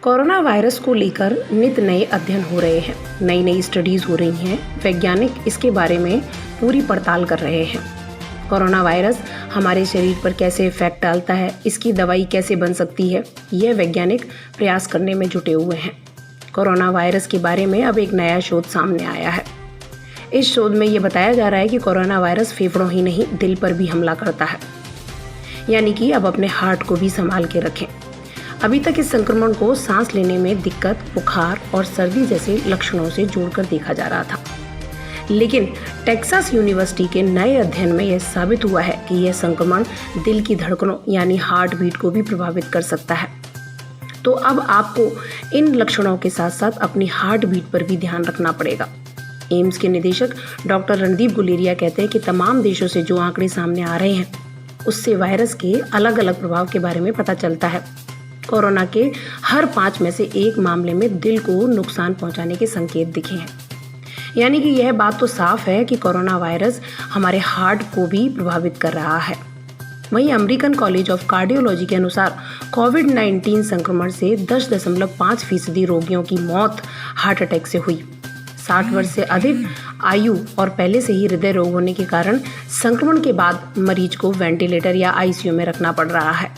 Corona virus को लेकर नित नए अध्ययन हो रहे हैं, नई नई स्टडीज हो रही हैं। वैज्ञानिक इसके बारे में पूरी पड़ताल कर रहे हैं। कोरोना वायरस हमारे शरीर पर कैसे इफेक्ट डालता है, इसकी दवाई कैसे बन सकती है, यह वैज्ञानिक प्रयास करने में जुटे हुए हैं। कोरोना वायरस के बारे में अब एक नया शोध सामने आया है। इस शोध में ये बताया जा रहा है कि कोरोना वायरस फेफड़ों ही नहीं, दिल पर भी हमला करता है। यानी कि अब अपने हार्ट को भी संभाल के रखें। अभी तक इस संक्रमण को सांस लेने में दिक्कत, बुखार और सर्दी जैसे लक्षणों से जोड़कर देखा जा रहा था, लेकिन टेक्सास यूनिवर्सिटी के नए अध्ययन में यह साबित हुआ है कि यह संक्रमण दिल की धड़कनों यानी हार्ट बीट को भी प्रभावित कर सकता है। तो अब आपको इन लक्षणों के साथ साथ अपनी हार्ट बीट पर भी ध्यान रखना पड़ेगा। एम्स के निदेशक डॉक्टर रणदीप गुलेरिया कहते हैं कि तमाम देशों से जो आंकड़े सामने आ रहे हैं, उससे वायरस के अलग अलग प्रभाव के बारे में पता चलता है। कोरोना के हर 5 में से 1 मामले में दिल को नुकसान पहुंचाने के संकेत दिखे हैं। यानी कि यह बात तो साफ है कि कोरोना वायरस हमारे हार्ट को भी प्रभावित कर रहा है। वहीं अमेरिकन कॉलेज ऑफ कार्डियोलॉजी के अनुसार कोविड-19 संक्रमण से 10.5% रोगियों की मौत हार्ट अटैक से हुई। 60 वर्ष से अधिक आयु और पहले से ही हृदय रोग होने के कारण संक्रमण के बाद मरीज को वेंटिलेटर या आईसीयू में रखना पड़ रहा है।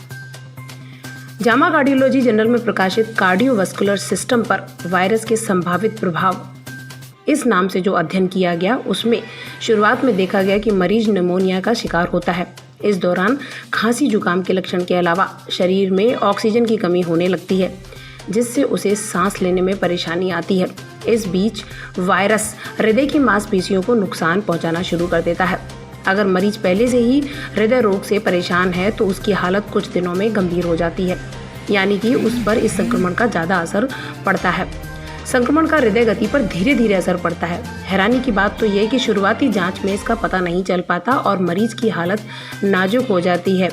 जामा कार्डियोलॉजी जर्नल में प्रकाशित कार्डियोवास्कुलर सिस्टम पर वायरस के संभावित प्रभाव इस नाम से जो अध्ययन किया गया, उसमें शुरुआत में देखा गया कि मरीज निमोनिया का शिकार होता है। इस दौरान खांसी जुकाम के लक्षण के अलावा शरीर में ऑक्सीजन की कमी होने लगती है, जिससे उसे सांस लेने में परेशानी आती है। इस बीच वायरस हृदय की मांसपेशियों को नुकसान पहुंचाना शुरू कर देता है। अगर मरीज पहले से ही हृदय रोग से परेशान है तो उसकी हालत कुछ दिनों में गंभीर हो जाती है, यानी कि उस पर इस संक्रमण का ज़्यादा असर पड़ता है। संक्रमण का हृदय गति पर धीरे धीरे असर पड़ता है। हैरानी की बात तो यह कि शुरुआती जांच में इसका पता नहीं चल पाता और मरीज की हालत नाजुक हो जाती है।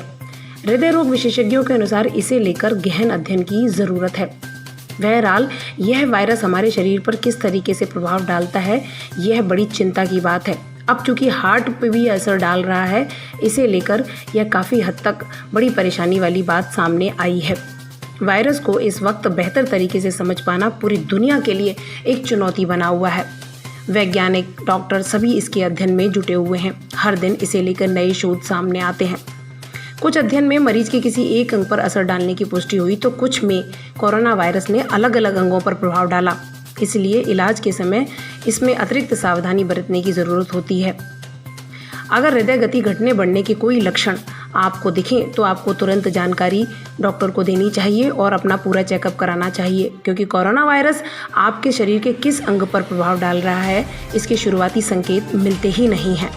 हृदय रोग विशेषज्ञों के अनुसार इसे लेकर गहन अध्ययन की ज़रूरत है। बहरहाल यह वायरस हमारे शरीर पर किस तरीके से प्रभाव डालता है, यह बड़ी चिंता की बात है। अब चूंकि हार्ट पे भी असर डाल रहा है, इसे लेकर यह काफ़ी हद तक बड़ी परेशानी वाली बात सामने आई है। वायरस को इस वक्त बेहतर तरीके से समझ पाना पूरी दुनिया के लिए एक चुनौती बना हुआ है। वैज्ञानिक, डॉक्टर सभी इसके अध्ययन में जुटे हुए हैं। हर दिन इसे लेकर नए शोध सामने आते हैं। कुछ अध्ययन में मरीज के किसी एक अंग पर असर डालने की पुष्टि हुई, तो कुछ में कोरोना वायरस ने अलग अलग अंगों पर प्रभाव डाला। इसलिए इलाज के समय इसमें अतिरिक्त सावधानी बरतने की ज़रूरत होती है। अगर हृदय गति घटने बढ़ने के कोई लक्षण आपको दिखें तो आपको तुरंत जानकारी डॉक्टर को देनी चाहिए और अपना पूरा चेकअप कराना चाहिए, क्योंकि कोरोना वायरस आपके शरीर के किस अंग पर प्रभाव डाल रहा है, इसके शुरुआती संकेत मिलते ही नहीं हैं।